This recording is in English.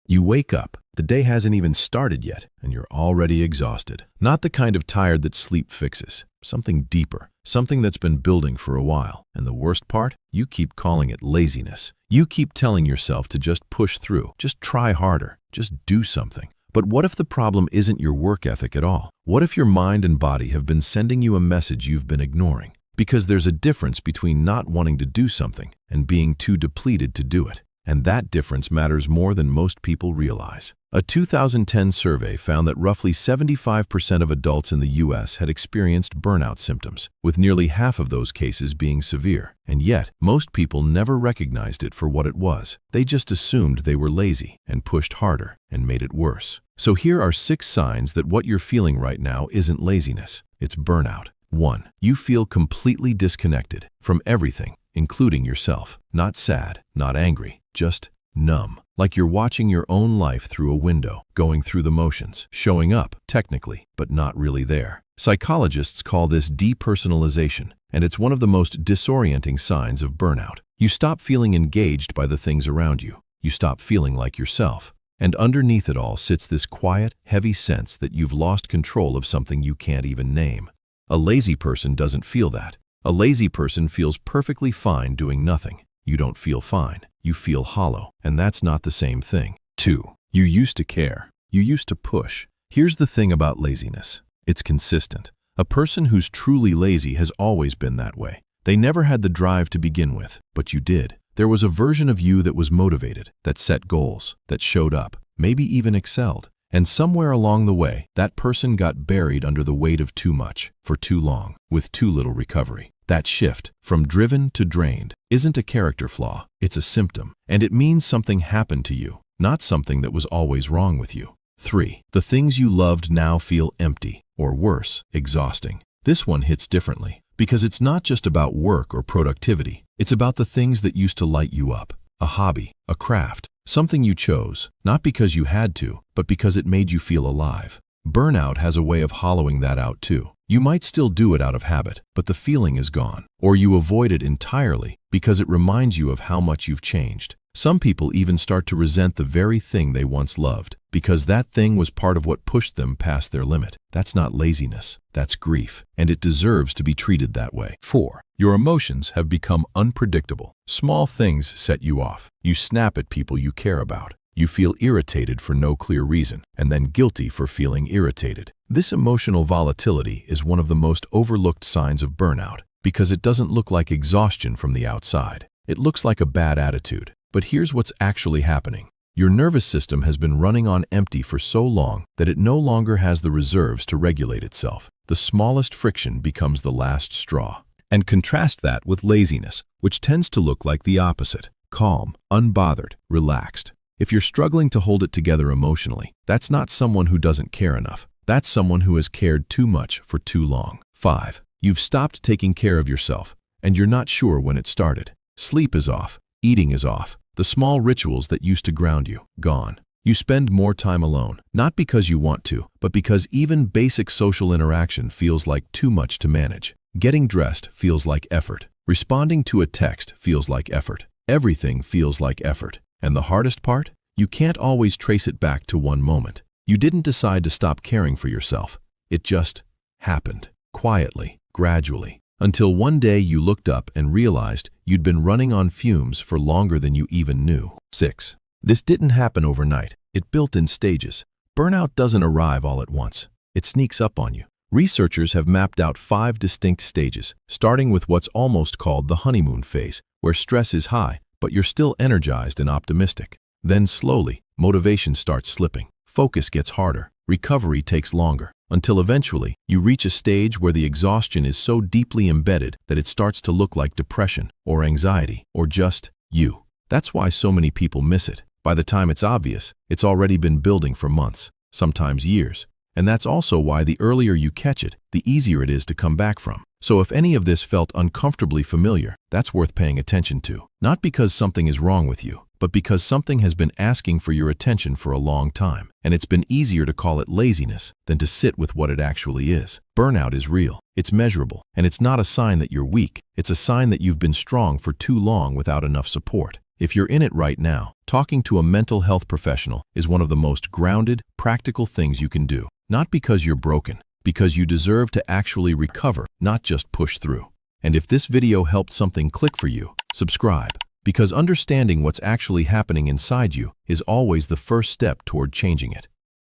You wake up, the day hasn't even started yet, and you're already exhausted. Not the kind of tired that sleep fixes. Something deeper, something that's been building for a while. And the worst part? You keep calling it laziness. You keep telling yourself to just push through, just try harder, just do something. But what if the problem isn't your work ethic at all? What if your mind and body have been sending you a message you've been ignoring? Because there's a difference between not wanting to do something and being too depleted to do it. And that difference matters more than most people realize. A 2010 survey found that roughly 75% of adults in the U.S. had experienced burnout symptoms, with nearly half of those cases being severe. And yet, most people never recognized it for what it was. They just assumed they were lazy and pushed harder and made it worse. So here are 6 signs that what you're feeling right now isn't laziness, it's burnout. 1. You feel completely disconnected from everything, including yourself. Not sad, not angry, just numb. Like you're watching your own life through a window, going through the motions, showing up, technically, but not really there. Psychologists call this depersonalization, and it's one of the most disorienting signs of burnout. You stop feeling engaged by the things around you. You stop feeling like yourself. And underneath it all sits this quiet, heavy sense that you've lost control of something you can't even name. A lazy person doesn't feel that. A lazy person feels perfectly fine doing nothing. You don't feel fine. You feel hollow, and that's not the same thing. 2. You used to care. You used to push. Here's the thing about laziness. It's consistent. A person who's truly lazy has always been that way. They never had the drive to begin with, but you did. There was a version of you that was motivated, that set goals, that showed up, maybe even excelled. And somewhere along the way, that person got buried under the weight of too much, for too long, with too little recovery. That shift, from driven to drained, isn't a character flaw, it's a symptom. And it means something happened to you, not something that was always wrong with you. 3. The things you loved now feel empty, or worse, exhausting. This one hits differently, because it's not just about work or productivity. It's about the things that used to light you up. A hobby, a craft, something you chose, not because you had to, but because it made you feel alive. Burnout has a way of hollowing that out too. You might still do it out of habit, but the feeling is gone. Or you avoid it entirely because it reminds you of how much you've changed. Some people even start to resent the very thing they once loved, because that thing was part of what pushed them past their limit. That's not laziness, that's grief, and it deserves to be treated that way. 4. Your emotions have become unpredictable. Small things set you off. You snap at people you care about. You feel irritated for no clear reason, and then guilty for feeling irritated. This emotional volatility is one of the most overlooked signs of burnout, because it doesn't look like exhaustion from the outside. It looks like a bad attitude. But here's what's actually happening. Your nervous system has been running on empty for so long that it no longer has the reserves to regulate itself. The smallest friction becomes the last straw. And contrast that with laziness, which tends to look like the opposite. Calm, unbothered, relaxed. If you're struggling to hold it together emotionally, that's not someone who doesn't care enough. That's someone who has cared too much for too long. 5. You've stopped taking care of yourself, and you're not sure when it started. Sleep is off. Eating is off. The small rituals that used to ground you, gone. You spend more time alone, not because you want to, but because even basic social interaction feels like too much to manage. Getting dressed feels like effort. Responding to a text feels like effort. Everything feels like effort. And the hardest part? You can't always trace it back to one moment. You didn't decide to stop caring for yourself. It just happened, quietly, gradually, until one day you looked up and realized you'd been running on fumes for longer than you even knew. 6. This didn't happen overnight. It built in stages. Burnout doesn't arrive all at once. It sneaks up on you. Researchers have mapped out 5 distinct stages, starting with what's almost called the honeymoon phase, where stress is high, but you're still energized and optimistic. Then slowly, motivation starts slipping. Focus gets harder. Recovery takes longer, until eventually you reach a stage where the exhaustion is so deeply embedded that it starts to look like depression or anxiety or just you. That's why so many people miss it. By the time it's obvious, it's already been building for months, sometimes years. And that's also why the earlier you catch it, the easier it is to come back from. So if any of this felt uncomfortably familiar, that's worth paying attention to. Not because something is wrong with you, but because something has been asking for your attention for a long time. And it's been easier to call it laziness than to sit with what it actually is. Burnout is real, it's measurable, and it's not a sign that you're weak. It's a sign that you've been strong for too long without enough support. If you're in it right now, talking to a mental health professional is one of the most grounded, practical things you can do. Not because you're broken, because you deserve to actually recover, not just push through. And if this video helped something click for you, subscribe, because understanding what's actually happening inside you is always the first step toward changing it.